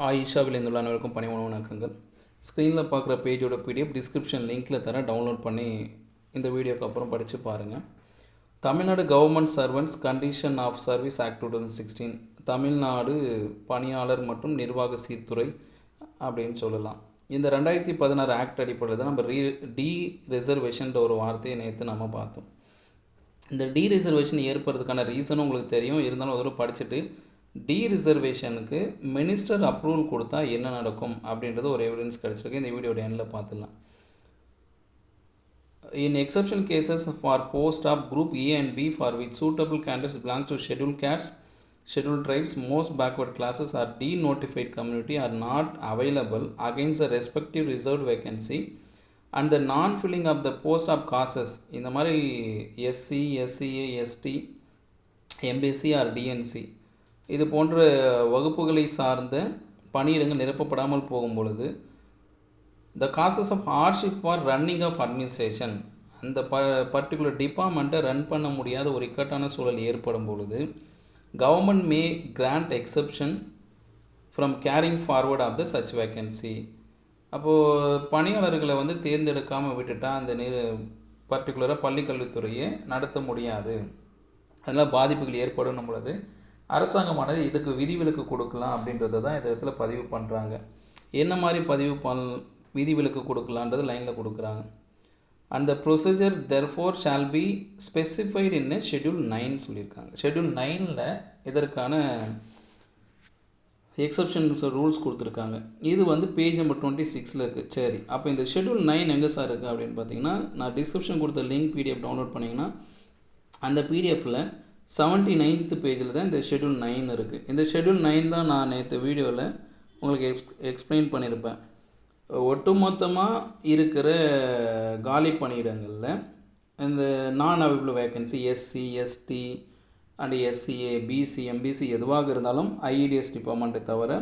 ஆயிஷாவில் இருந்துள்ள அனைவருக்கும் பணிவான வணக்கங்கள். ஸ்க்ரீனில் பார்க்குற பேஜோட பிடிஎஃப் டிஸ்கிரிப்ஷன் லிங்க்கில் தர டவுன்லோட் பண்ணி இந்த வீடியோக்கு அப்புறம் படித்து பாருங்கள். Tamil Nadu government servants condition of service act 2016, Tamil Nadu பணியாளர் மற்றும் நிர்வாக சீர்துறை அப்படின்னு சொல்லலாம். இந்த 2016 ஆக்ட் அடிப்படையில் தான் நம்ம டி ரிசர்வேஷன்ற ஒரு வார்த்தையை நேற்று நம்ம பார்த்தோம். இந்த டி ரிசர்வேஷன் ஏற்படுறதுக்கான ரீசனும் உங்களுக்கு தெரியும். இருந்தாலும் ஒரு படிச்சுட்டு டி ரிசர்வேஷனுக்கு மினிஸ்டர் அப்ரூவல் கொடுத்தா என்ன நடக்கும் அப்படின்றது ஒரு எவிடன்ஸ் கிடச்சிருக்கு. இந்த வீடியோட எண்ணில் பார்த்துடலாம். In exceptional cases for post of group A and B for which suitable candidates belong to scheduled castes, scheduled tribes, most backward classes or denotified community are not available against the respective reserved vacancy and the non-filling of the post of causes இந்த மாதிரி SC, SCA, ST, MBC or DNC இது போன்ற வகுப்புகளை சார்ந்த பணியிடங்கள் நிரப்பப்படாமல் போகும் பொழுது the causes of hardship for running of administration, அந்த பர்டிகுலர் டிபார்ட்மெண்ட்டை ரன் பண்ண முடியாத ஒரு இக்கட்டான சூழல் ஏற்படும் பொழுது government may grant exception from carrying forward of the such vacancy. அப்போது பணியாளர்களை தேர்ந்தெடுக்காமல் விட்டுட்டால் அந்த பர்டிகுலராக பள்ளிக்கல்வித்துறையை நடத்த முடியாது, அதனால் பாதிப்புகள் ஏற்படும் பொழுது அரசாங்கமானது இதுக்கு விதிவிலக்கு கொடுக்கலாம் அப்படின்றத தான் இந்த இடத்துல பதிவு பண்ணுறாங்க. என்ன மாதிரி விதிவிலக்கு கொடுக்கலான்றது லைனில் கொடுக்குறாங்க. அந்த procedure therefore shall be specified in Schedule 9 சொல்லியிருக்காங்க. Schedule 9ல் இதற்கான எக்ஸப்ஷன்ஸ் ரூல்ஸ் கொடுத்துருக்காங்க. இது பேஜ் நம்பர் 26 இருக்குது. சரி, அப்போ இந்த Schedule 9 எங்கே சார் இருக்குது அப்படின்னு பார்த்தீங்கன்னா, நான் டிஸ்கிரிப்ஷன் கொடுத்த லிங்க் பிடிஎஃப் டவுன்லோட் பண்ணிங்கன்னா அந்த பிடிஎஃப்பில் 79th பேஜில் தான் இந்த Schedule 9 இருக்குது. இந்த Schedule 9 தான் நான் நேற்று வீடியோவில் உங்களுக்கு எக்ஸ்பிளைன் பண்ணியிருப்பேன். ஒட்டுமொத்தமாக இருக்கிற காலி பணியிடங்களில் இந்த நான் available vacancy SC, ST and SCA, BC, MBC எதுவாக இருந்தாலும் ஐஇடிஎஸ் டிபார்ட்மெண்ட்டை தவிர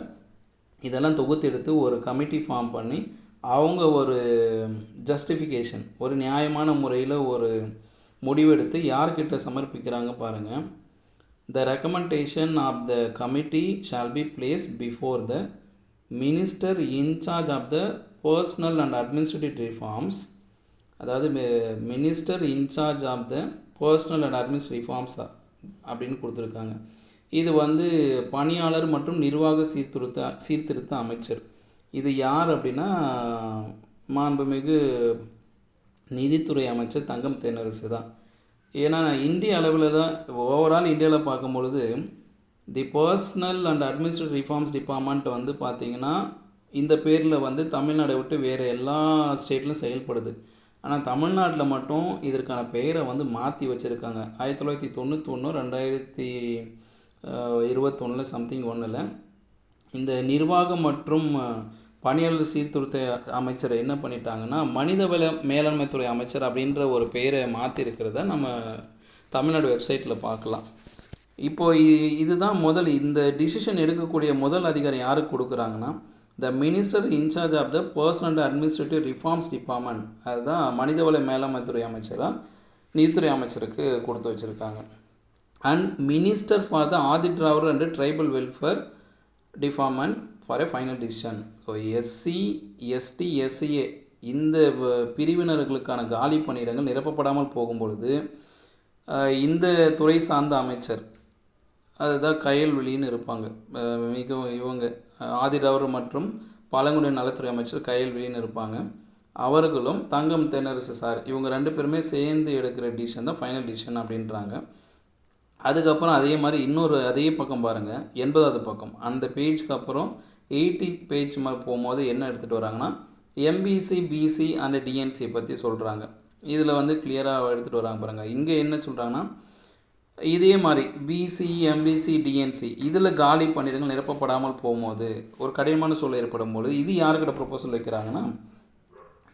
இதெல்லாம் தொகுத்து எடுத்து ஒரு கமிட்டி ஃபார்ம் பண்ணி அவங்க ஒரு ஜஸ்டிஃபிகேஷன், ஒரு நியாயமான முறையில் ஒரு முடிவெடுத்து யார்கிட்ட சமர்ப்பிக்கிறாங்க பாருங்கள். The recommendation of the committee shall be placed before the minister in charge of the personal and administrative reforms, அதாவது minister incharge of the personnel and administrative reforms அப்படின்னு கொடுத்துருக்காங்க. இது பணியாளர் மற்றும் நிர்வாக சீர்திருத்த அமைச்சர். இது யார் அப்படின்னா மாண்புமிகு நிதித்துறை அமைச்சர் தங்கம் தென்னரசு தான். ஏன்னா இந்திய அளவில் தான் ஓவரால் இந்தியாவில் பார்க்கும்பொழுது the personnel and administrative reforms department பார்த்திங்கன்னா இந்த பேரில் தமிழ்நாடை விட்டு வேறு எல்லா ஸ்டேட்லையும் செயல்படுது. ஆனால் தமிழ்நாட்டில் மட்டும் இதற்கான பெயரை மாற்றி வச்சுருக்காங்க. 1991, 2021 சம்திங் ஒன்றில் இந்த நிர்வாகம் மற்றும் பணியாளர் சீர்திருத்த அமைச்சரை என்ன பண்ணிட்டாங்கன்னா மனிதவள மேலாண்மைத்துறை அமைச்சர் அப்படின்ற ஒரு பெயரை மாற்றிருக்கிறத நம்ம தமிழ்நாடு வெப்சைட்டில் பார்க்கலாம். இப்போது இதுதான் இந்த டிசிஷன் எடுக்கக்கூடிய முதல் அதிகாரம் யாருக்கு கொடுக்குறாங்கன்னா the minister incharge of the personnel and administrative reforms department. அதுதான் மனிதவள மேலாண்மைத்துறை அமைச்சராக நிதித்துறை அமைச்சருக்கு கொடுத்து வச்சுருக்காங்க. And minister for the Adi Dravidar and tribal welfare department for a final decision. So SC, ST, SCA இந்த பிரிவினர்களுக்கான காலி பணியிடங்கள் நிரப்பப்படாமல் போகும்பொழுது இந்த துறை சார்ந்த அமைச்சர், அதுதான் கயல்விழின்னு இருப்பாங்க, மிகவும் இவங்க ஆதிராவர் மற்றும் பழங்குடியின நலத்துறை அமைச்சர் கயல்விழின்னு இருப்பாங்க. அவர்களும் தங்கம் தென்னரசு சார் இவங்க 2 பேருமே சேர்ந்து எடுக்கிற டிசிஷன் தான் ஃபைனல் டிசிஷன் அப்படின்றாங்க. அதுக்கப்புறம் அதே மாதிரி அதே பக்கம் பாருங்கள், 80வது பக்கம் அந்த பேஜுக்கு அப்புறம் 80th பேஜ் மாதிரி போகும்போது என்ன எடுத்துகிட்டு வராங்கன்னா எம்பிசி, பிசி அண்ட் டிஎன்சி பற்றி சொல்கிறாங்க. இதில் கிளியராக எடுத்துகிட்டு வராங்க பாருங்கள். இங்கே என்ன சொல்கிறாங்கன்னா இதே மாதிரி பிசி, எம்பிசி, டிஎன்சி இதில் காலி பணியிடங்கள் நிரப்பப்படாமல் போகும்போது ஒரு கடினமான சூழல் ஏற்படும் போது இது யாருக்கிட்ட ப்ரொபோசல் வைக்கிறாங்கன்னா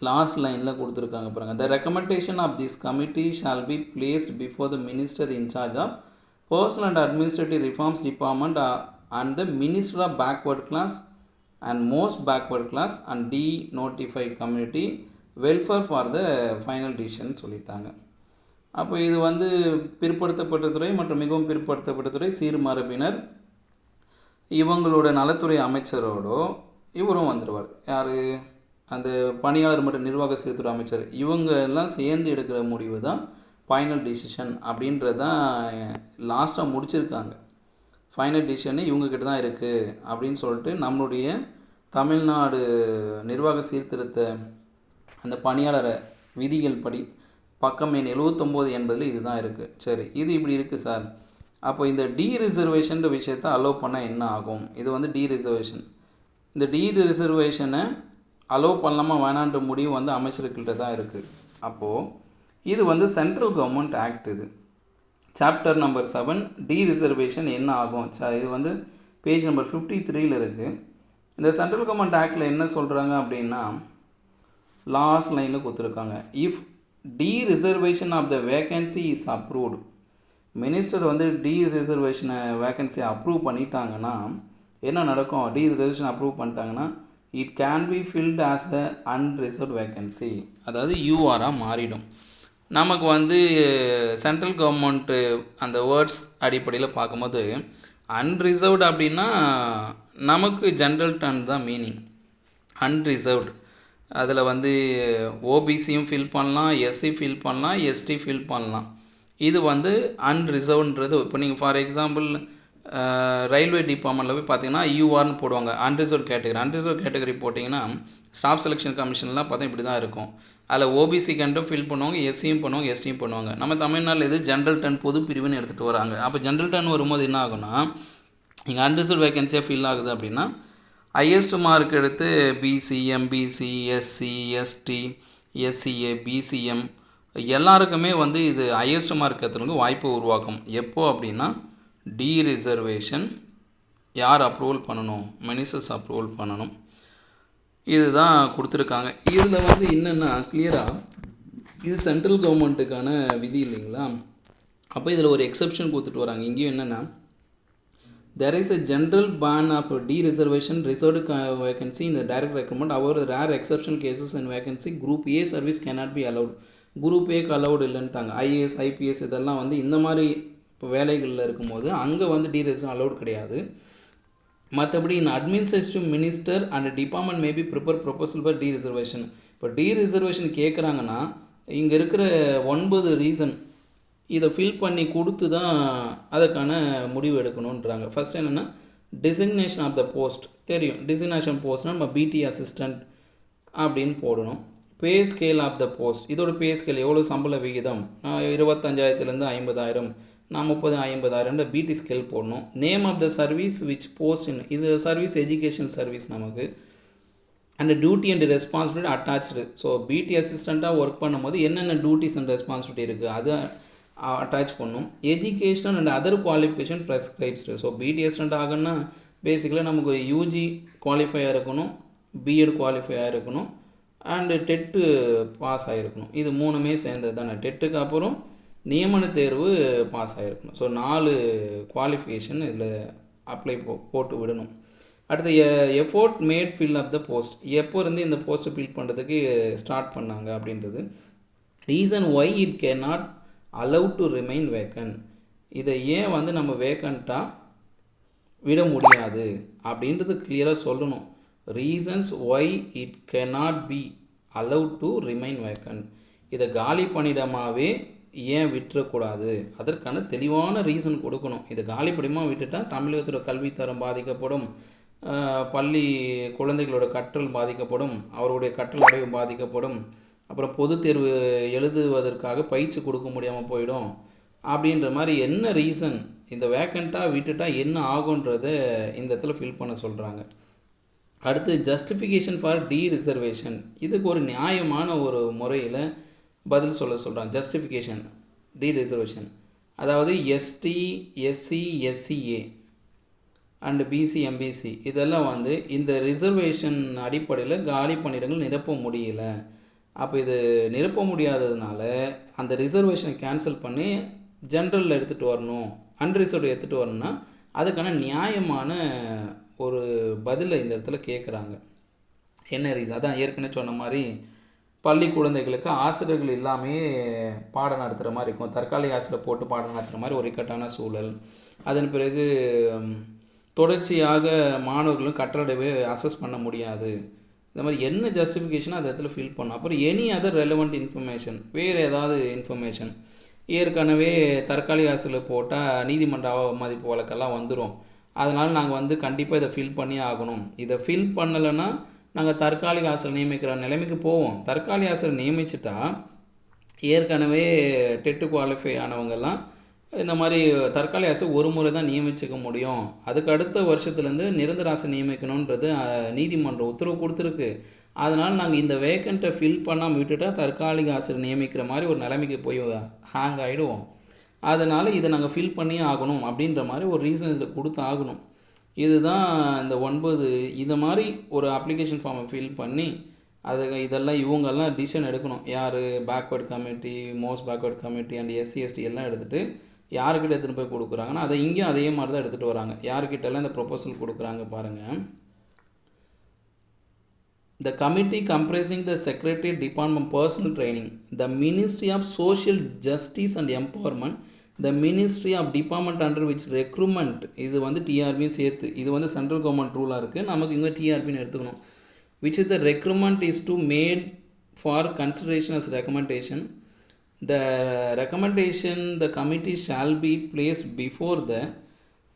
லாஸ்ட் லைனில் கொடுத்துருக்காங்க பாருங்கள். The recommendation of this committee shall be placed before the minister incharge of personnel and administrative reforms department and the minister of backward class and most backward class and denotified community welfare for the final decision சொல்லிட்டாங்க. அப்போ இது பிற்படுத்தப்பட்ட துறை மற்றும் மிகவும் பிற்படுத்தப்பட்ட துறை, சீர்மரபினர், இவங்களோட நலத்துறை அமைச்சரோட இவரும் வந்துடுவார். யார்? அந்த பணியாளர் மற்றும் நிர்வாக சீர்திருத்த அமைச்சர். இவங்க எல்லாம் சேர்ந்து எடுக்கிற முடிவு தான் ஃபைனல் டிசிஷன் அப்படின்றது தான் லாஸ்ட்டாக முடிச்சிருக்காங்க. ஃபைனல் டிசிஷனு இவங்கக்கிட்ட தான் இருக்குது அப்படின்னு சொல்லிட்டு நம்மளுடைய தமிழ்நாடு நிர்வாக சீர்திருத்த அந்த பணியாளர் விதிகள் படி பக்கம் எண் 79 என்பதில் இது தான் இருக்குது. சரி, இது இப்படி இருக்குது சார். அப்போ இந்த டி ரிசர்வேஷன்ற விஷயத்தை அலோவ் பண்ணால் என்ன ஆகும்? இது வந்து டி ரிசர்வேஷன். இந்த டி ரிசர்வேஷனை அலோவ் பண்ணலாமா வேணான்ற முடிவு வந்து அமைச்சர்கள்ட்ட தான் இருக்குது. அப்போது இது வந்து சென்ட்ரல் கவர்மெண்ட் ஆக்ட். இது சாப்டர் நம்பர் 7 டி ரிசர்வேஷன் என்ன ஆகும்? இது வந்து பேஜ் நம்பர் 53 இருக்குது. இந்த சென்ட்ரல் கவர்மெண்ட் ஆக்டில் என்ன சொல்கிறாங்க அப்படின்னா, லாஸ்ட் லைனில் கொடுத்துருக்காங்க, if dereservation of the vacancy is approved. Minister வந்து டி ரிசர்வேஷனை வேக்கன்சி அப்ரூவ் பண்ணிட்டாங்கன்னா என்ன நடக்கும்? டி ரிசர்வேஷன் அப்ரூவ் பண்ணிட்டாங்கன்னா it can be filled as a unreserved vacancy, அதாவது யூஆராக மாறிடும். நமக்கு வந்து சென்ட்ரல் கவர்மெண்ட்டு அந்த வேர்ட்ஸ் அடிப்படையில் பார்க்கும்போது அன்ரிசர்வ்டு அப்படின்னா நமக்கு ஜென்ரல் டர்ன் தான் மீனிங். அன்ரிசர்வ்டு அதில் வந்து ஓபிசியும் ஃபில் பண்ணலாம், எஸ்சி ஃபில் பண்ணலாம், எஸ்டி ஃபில் பண்ணலாம். இது வந்து அன்ரிசர்வ்ன்றது. இப்போ நீங்கள் ஃபார் எக்ஸாம்பிள் ரயில்வே டிபார்ட்மெண்ட்டில் போய் பார்த்தீங்கன்னா யூஆர்னு போடுவாங்க, அன்ரிசர்வ் கேட்டகரி. அன்ரிசர்வ் கேட்டகரி போட்டிங்கன்னா ஸ்டாஃப் செலெக்ஷன் கமிஷன்லாம் பார்த்தா இப்படி தான் இருக்கும். அதில் ஓபிசி கேண்டும் ஃபில் பண்ணுவாங்க, எஸ்சியும் பண்ணுவாங்க, எஸ்டியும் பண்ணுவாங்க. நம்ம தமிழ்நாட்டில் இது ஜென்ரல் டர்ன் பொது பிரிவுன்னு எடுத்துகிட்டு வராங்க. அப்போ ஜென்ரல் டர்ன் வரும்போது என்ன ஆகுனா, இங்கே அன்ரிசர்வ் வேகன்சியாக ஃபில் ஆகுது அப்படின்னா ஹையஸ்ட் மார்க் எடுத்து BC, MBC, SC, ST, SCA, BCM எல்லாருக்குமே வந்து இது ஹையஸ்ட் மார்க் எடுத்துறதுக்கு வாய்ப்பு உருவாக்கும். எப்போ அப்படின்னா டி ரிசர்வேஷன் யார் அப்ரூவல் பண்ணணும்? மினிஸ்டர்ஸ் அப்ரூவல் பண்ணணும். இதுதான் கொடுத்துருக்காங்க. இதில் வந்து என்னென்னா கிளியராக இது சென்ட்ரல் கவர்மெண்ட்டுக்கான விதி இல்லைங்களா? அப்போ இதில் ஒரு எக்ஸப்ஷன் கொடுத்துட்டு வராங்க. இங்கேயும் என்னென்னா, there is a general ban of de-reservation reserved vacancy in the direct recruitment. However, rare exceptional cases in vacancy group A service cannot be allowed. Group ஏக்கு அலௌடு இல்லைன்ட்டாங்க. ஐஏஎஸ், ஐபிஎஸ் இதெல்லாம் வந்து இந்த மாதிரி இப்போ வேலைகளில் இருக்கும்போது அங்கே வந்து டி ரிசர்வேஷன் அலௌடு கிடையாது. மற்றபடி in administrative minister and department maybe prepare proposal for the reservation. இப்போ டி ரிசர்வேஷன் கேட்குறாங்கன்னா இங்கே இருக்கிற 9 ரீசன் இதை ஃபில் பண்ணி கொடுத்து தான் அதுக்கான முடிவு எடுக்கணுன்றாங்க. ஃபஸ்ட் என்னென்னா டிசிக்னேஷன் ஆஃப் த போஸ்ட். தெரியும், டிசிக்னேஷன் போஸ்ட்னால் நம்ம பிடி அசிஸ்டண்ட் அப்படின்னு போடணும். Pay scale of the post, இதோட பே ஸ்கேல் எவ்வளோ சம்பள விகிதம், 25,000 50,000, நான் 30,000 பிடி ஸ்கேல் போடணும். Name of the service which post in, இது சர்வீஸ் எஜுகேஷன் சர்வீஸ் நமக்கு. And duty and responsibility attach. So PT அசிஸ்டண்ட்டாக ஒர்க் பண்ணும்போது என்னென்ன டியூட்டிஸ் அண்ட் ரெஸ்பான்சிபிலிட்டி இருக்குது அதை அட்டாச் பண்ணும். Education and other qualification prescribed. So BT assistant ஆகுன்னா பேசிக்கலாக நமக்கு யூஜி குவாலிஃபையாக இருக்கணும், பிஎட் குவாலிஃபையாக இருக்கணும், அண்டு டெட்டு பாஸ் ஆகிருக்கணும். இது 3மே சேர்ந்தது தானே. டெட்டுக்கு அப்புறம் நியமன தேர்வு பாஸ் ஆகிருக்கணும். ஸோ 4 குவாலிஃபிகேஷன் இதில் அப்ளை போட்டு விடணும். அடுத்து effort made fill of the post. எப்போ இருந்து இந்த போஸ்ட்டை ஃபில் பண்ணுறதுக்கு ஸ்டார்ட் பண்ணாங்க அப்படின்றது. Reason why it can not allow to remain vacant. இதை ஏன் வந்து நம்ம வேக்கண்ட்டாக விட முடியாது அப்படின்றது கிளியராக சொல்லணும். Reasons why it cannot be allowed to remain vacant. இதை காலி பண்ணிடமாவே ஏன் விட்டுறக்கூடாது, அதற்கான தெளிவான ரீசன் கொடுக்கணும். இதை காலி பண்ணிடமாக விட்டுட்டால் தமிழகத்தோட கல்வித்தரம் பாதிக்கப்படும், பள்ளி குழந்தைகளோட கற்றல் பாதிக்கப்படும், அவருடைய கற்றல் அடைவு பாதிக்கப்படும், அப்புறம் பொது தேர்வு எழுதுவதற்காக பயிற்சி கொடுக்க முடியாமல் போயிடும். அப்படின்ற மாதிரி என்ன ரீசன், இந்த வேக்கண்ட்டாக விட்டுட்டால் என்ன ஆகுன்றதை இந்த இடத்துல ஃபில் பண்ண சொல்கிறாங்க. அடுத்து ஜஸ்டிஃபிகேஷன் ஃபார் டி ரிசர்வேஷன். இதுக்கு ஒரு நியாயமான ஒரு முறையில் பதில் சொல்கிறாங்க. ஜஸ்டிஃபிகேஷன் டி ரிசர்வேஷன், அதாவது ST, SC, SCA and BC, MBC இதெல்லாம் வந்து இந்த ரிசர்வேஷன் அடிப்படையில் காலி பணியிடங்கள் நிரப்ப முடியல. அப்போ இது நிரப்ப முடியாததுனால அந்த ரிசர்வேஷனை கேன்சல் பண்ணி ஜென்ரலில் எடுத்துகிட்டு வரணும், அன்ரிசர்வ்டு எடுத்துகிட்டு வரணும்னா அதுக்கான நியாயமான ஒரு பதிலை இந்த இடத்துல கேட்குறாங்க. என்ன ரீசன்? அதான் ஏற்கனவே சொன்ன மாதிரி பள்ளி குழந்தைகளுக்கு ஆசிரியர்கள் இல்லாமல் பாடம் நடத்துகிற மாதிரி இருக்கும், தற்காலிக ஆசிரியர் போட்டு பாடம் நடத்துகிற மாதிரி ஒரு இக்கட்டான சூழல். அதன் பிறகு தொடர்ச்சியாக மாணவர்களும் கற்றடவே அசஸ் பண்ண முடியாது. இந்த மாதிரி என்ன ஜஸ்டிஃபிகேஷனோ அந்த இடத்துல ஃபில் பண்ணணும். அப்புறம் எனி அதர் ரெலவெண்ட் இன்ஃபர்மேஷன், வேறு ஏதாவது இன்ஃபர்மேஷன். ஏற்கனவே தற்காலிக ஆசிரியர் போட்டால் நீதிமன்ற அவமதிப்பு வழக்கெல்லாம் வந்துடும். அதனால் நாங்கள் கண்டிப்பாக இதை ஃபில் பண்ணி ஆகணும். இதை ஃபில் பண்ணலைன்னா நாங்கள் தற்காலிக ஆசிரியர் நியமிக்கிற நிலைமைக்கு போவோம். தற்காலிக ஆசிரியர் நியமிச்சிட்டா ஏற்கனவே டெட்டு குவாலிஃபை ஆனவங்கெல்லாம் இந்த மாதிரி தற்காலிக ஆசிரியர் ஒரு முறை தான் நியமிச்சிக்க முடியும். அதுக்கு அடுத்த வருஷத்துலேருந்து நிரந்தர ஆசிரியர் நியமிக்கணுன்றது நீதிமன்றம் உத்தரவு கொடுத்துருக்கு. அதனால் நாங்கள் இந்த வேக்கண்ட்டை ஃபில் பண்ணாமல் விட்டுட்டால் தற்காலிக ஆசிரியர் நியமிக்கிற மாதிரி ஒரு நிலைமைக்கு போய் ஹேங் ஆகிடுவோம். அதனால் இதை நாங்கள் ஃபில் பண்ணி ஆகணும் அப்படின்ற மாதிரி ஒரு ரீசன் இதில் கொடுத்து ஆகணும். இதுதான் இந்த 9 இது மாதிரி ஒரு அப்ளிகேஷன் ஃபார்மை ஃபில் பண்ணி இதெல்லாம் இவங்கெல்லாம் டிசிஷன் எடுக்கணும். யார் backward committee, most backward committee and SC/ST எல்லாம் எடுத்துகிட்டு யாருக்கிட்ட எடுத்துகிட்டு போய் கொடுக்குறாங்கன்னா அதை இங்கேயும் அதே மாதிரி தான் எடுத்துகிட்டு வராங்க. யாருக்கிட்டெல்லாம் இந்த ப்ரொபோசல் கொடுக்குறாங்க பாருங்கள். The committee comprising the Secretariat Department Personal Training, the Ministry of Social Justice and Empowerment, the Ministry of Department under which recruitment, இது TRB சேர்த்து இது சென்ட்ரல் கவர்மெண்ட் ரூலாக இருக்குது. நமக்கு இங்கே TRBன்னு எடுத்துக்கணும். Which is the recruitment is to made for consideration as recommendation. The recommendation the committee shall be placed before the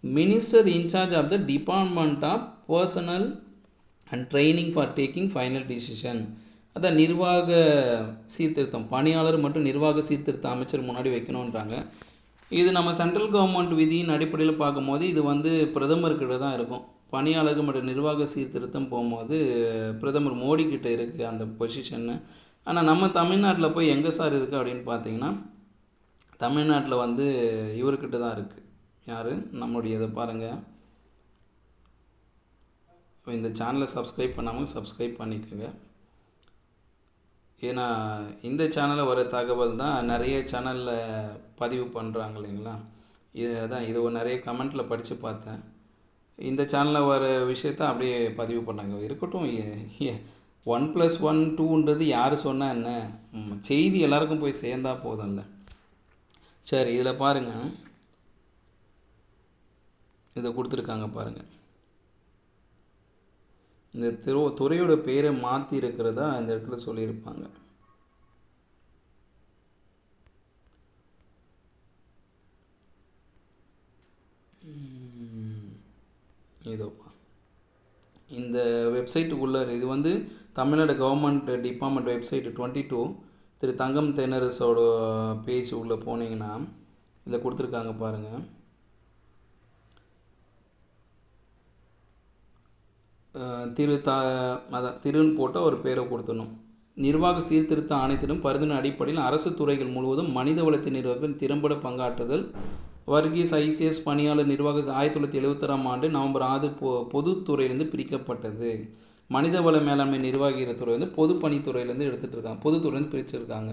minister in charge of the Department of Personnel and Training for taking final decision. அதான் நிர்வாக சீர்திருத்தம், பணியாளர் மற்றும் நிர்வாக சீர்திருத்த அமைச்சர் முன்னாடி வைக்கணுன்றாங்க. இது நம்ம சென்ட்ரல் கவர்மெண்ட் விதியின் அடிப்படையில் பார்க்கும்போது இது பிரதமர்கிட்ட தான் இருக்கும். பணியாளர்கள் மற்றும் நிர்வாக சீர்திருத்தம் போகும்போது பிரதமர் மோடி கிட்டே இருக்குது அந்த பொசிஷன்னு. ஆனால் நம்ம தமிழ்நாட்டில் போய் எங்கே சார் இருக்குது அப்படின்னு பார்த்தீங்கன்னா தமிழ்நாட்டில் இவர்கிட்ட தான் இருக்குது. யார்? நம்முடைய இதை பாருங்கள். இந்த சேனலை சப்ஸ்கிரைப் பண்ணாமல் சப்ஸ்கிரைப் பண்ணிக்கோங்க. ஏன்னா இந்த சேனலில் வர தகவல் தான் நிறைய சேனலில் பதிவு பண்ணுறாங்க இல்லைங்களா. இது நிறைய கமெண்ட்டில் படித்து பார்த்தேன். இந்த சேனலில் வர விஷயத்த அப்படியே பதிவு பண்ணாங்க. இருக்கட்டும், 1+1 2ன்றது யார் சொன்னால் என்ன, செய்தி எல்லாருக்கும் போய் சேர்ந்தா போதும்ல. சரி, இதில் பாருங்கள், இதை கொடுத்துருக்காங்க பாருங்கள். இந்த துறையோட பேரை மாற்றி இருக்கிறதா இந்த இடத்துல சொல்லியிருப்பாங்க. இதோப்பா இந்த வெப்சைட்டுக்குள்ளே இது தமிழ்நாடு கவர்மெண்ட் டிபார்ட்மெண்ட் வெப்சைட் 22 திரு தங்கம் தென்னரசோட பேஜ் உள்ளே போனீங்கன்னா இதில் கொடுத்துருக்காங்க பாருங்கள். திருன்னு போட்டால் ஒரு பேரை கொடுத்துடணும். நிர்வாக சீர்திருத்த ஆணையத்திடம் பரிந்துரை அடிப்படையில் அரசு துறைகள் முழுவதும் மனித வளத்தை நிர்வாகத்தில் திறம்பட பங்காற்றுதல். வர்கீஸ் ICS பணியாளர் நிர்வாக 1976ஆம் ஆண்டு நவம்பர் 6 பொதுத்துறையிலேருந்து பிரிக்கப்பட்டது. மனிதவள மேலாண்மை நிர்வாகிகிற துறை பொதுப்பணித்துறையிலேருந்து எடுத்துகிட்டு இருக்காங்க, பொதுத்துறையிலேருந்து பிரிச்சிருக்காங்க.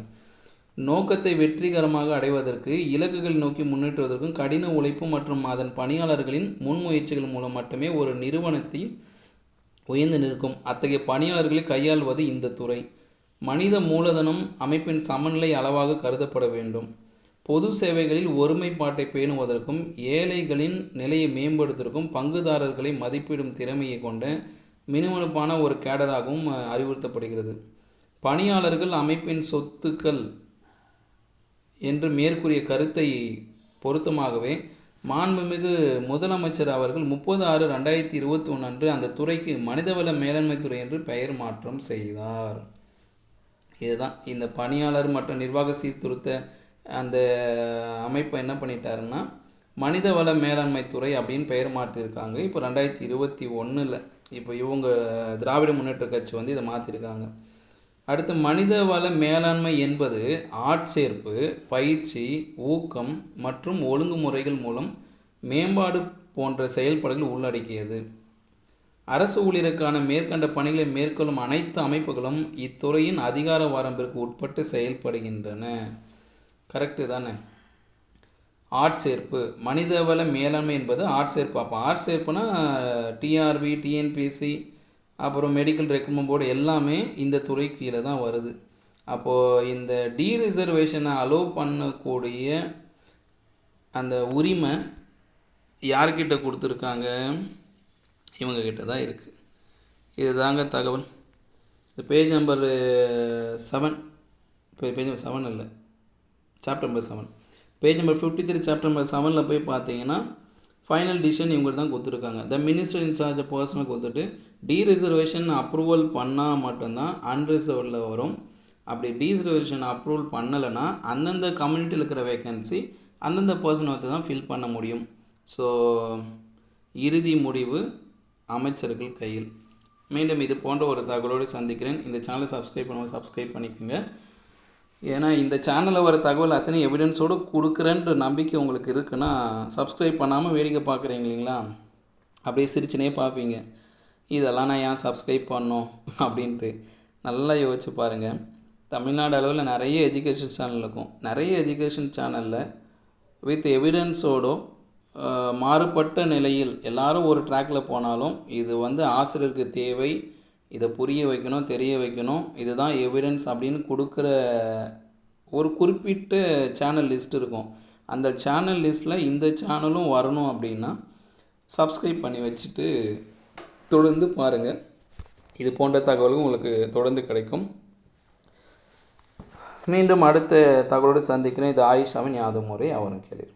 நோக்கத்தை வெற்றிகரமாக அடைவதற்கு, இலக்குகள் நோக்கி முன்னேற்றுவதற்கும் கடின உழைப்பு மற்றும் அதன் பணியாளர்களின் முன்முயற்சிகள் மூலம் மட்டுமே ஒரு நிறுவனத்தின் உயர்ந்து நிற்கும். அத்தகைய பணியாளர்களை கையாள்வது இந்த துறை. மனித மூலதனம் அமைப்பின் சமநிலை அளவாக கருதப்பட வேண்டும். பொது சேவைகளில் ஒருமைப்பாட்டை பேணுவதற்கும் ஏழைகளின் நிலையை மேம்படுத்துவதற்கும் பங்குதாரர்களை மதிப்பிடும் திறமையை கொண்ட மினுமினுப்பான ஒரு கேடராகவும் அறிவுறுத்தப்படுகிறது. பணியாளர்கள் அமைப்பின் சொத்துக்கள் என்று மேற்கூறிய கருத்தை பொருத்தமாகவே மாண்புமிகு முதலமைச்சர் அவர்கள் 30/6/2021 அன்று அந்த துறைக்கு மனிதவள மேலாண்மை துறை என்று பெயர் மாற்றம் செய்தார். இதுதான் இந்த பணியாளர் மற்றும் நிர்வாக சீர்திருத்த அந்த அமைப்பை என்ன பண்ணிட்டாருன்னா மனிதவள மேலாண்மை துறை அப்படின்னு பெயர் மாற்றிருக்காங்க. இப்போ 2021 இப்போ இவங்க திராவிட முன்னேற்ற கட்சி இதை மாற்றிருக்காங்க. அடுத்து மனிதவள மேலாண்மை என்பது ஆட்சேர்ப்பு, பயிற்சி, ஊக்கம் மற்றும் ஒழுங்குமுறைகள் மூலம் மேம்பாடு போன்ற செயல்பாடுகள் உள்ளடக்கியது. அரசு ஊழியருக்கான மேற்கண்ட பணிகளை மேற்கொள்ளும் அனைத்து அமைப்புகளும் இத்துறையின் அதிகார வரம்பிற்கு உட்பட்டு செயல்படுகின்றன. கரெக்டு தானே? ஆட்சேர்ப்பு, மனிதவள மேலாண்மை என்பது ஆட்சேர்ப்பு. அப்போ ஆட்சேர்ப்புனா TRB, TNPSC, அப்புறம் மெடிக்கல் ரெக்ரூட்மெண்ட் போர்டு எல்லாமே இந்த துறை கீழே தான் வருது. அப்போது இந்த டீரிசர்வேஷனை அலோவ் பண்ணக்கூடிய அந்த உரிமை யார்கிட்ட கொடுத்துருக்காங்க? இவங்கக்கிட்ட தான் இருக்குது. இது தாங்க தகவல். இந்த பேஜ் நம்பர் 7, பேஜ் நம்பர் 7 இல்லை, chapter number 7, page number 53 chapter number 7 போய் பார்த்தீங்கன்னா ஃபைனல் டிசிஷன் இவங்க தான் கொடுத்துருக்காங்க. த மினிஸ்டர் இன்சார்ஜ் பர்சனை கொடுத்துட்டு டீரிசர்வேஷன் அப்ரூவல் பண்ணால் மட்டும்தான் அன்ரிசர்வ்டில் வரும். அப்படி டீரிசர்வேஷன் அப்ரூவல் பண்ணலைன்னா அந்தந்த கம்யூனிட்டியில் இருக்கிற வேக்கன்சி அந்தந்த பர்சனை வந்து தான் ஃபில் பண்ண முடியும். ஸோ இறுதி முடிவு அமைச்சர்கள் கையில். மீண்டும் இது போன்ற ஒரு தகவலோடு சந்திக்கிறேன். இந்த சேனலை சப்ஸ்கிரைப் பண்ணிக்கோங்க. ஏன்னா இந்த சேனலில் வர தகவல் அத்தனை எவிடன்ஸோடு கொடுக்குறேன்ற நம்பிக்கை உங்களுக்கு இருக்குன்னா சப்ஸ்கிரைப் பண்ணாமல் வேடிக்கை பார்க்குறீங்க இல்லைங்களா, அப்படியே சிரிச்சுனே பார்ப்பீங்க. இதெல்லாம் நான் ஏன் சப்ஸ்கிரைப் பண்ணோம் அப்படின்ட்டு நல்லா யோசிச்சு பாருங்கள். தமிழ்நாடு அளவில் நிறைய எஜுகேஷன் சேனல் இருக்கும். நிறைய எஜுகேஷன் சேனலில் வித் எவிடன்ஸோடு மாறுபட்ட நிலையில் எல்லாரும் ஒரு ட்ராக்கில் போனாலும் இது வந்து ஆசிரியருக்கு தேவை, இதை புரிய வைக்கணும், தெரிய வைக்கணும், இதுதான் எவிடன்ஸ் அப்படின்னு கொடுக்குற ஒரு குறிப்பிட்ட சேனல் லிஸ்ட் இருக்கும். அந்த சேனல் லிஸ்ட்டில் இந்த சேனலும் வரணும் அப்படின்னா சப்ஸ்கிரைப் பண்ணி வச்சுட்டு தொடர்ந்து பாருங்கள். இது போன்ற தகவல்கள் உங்களுக்கு தொடர்ந்து கிடைக்கும். மீண்டும் அடுத்த தகவலோடு சந்திக்கிறேன். இது ஆயிஷாவின் யாதும் முறை அவரும் கேள்வி.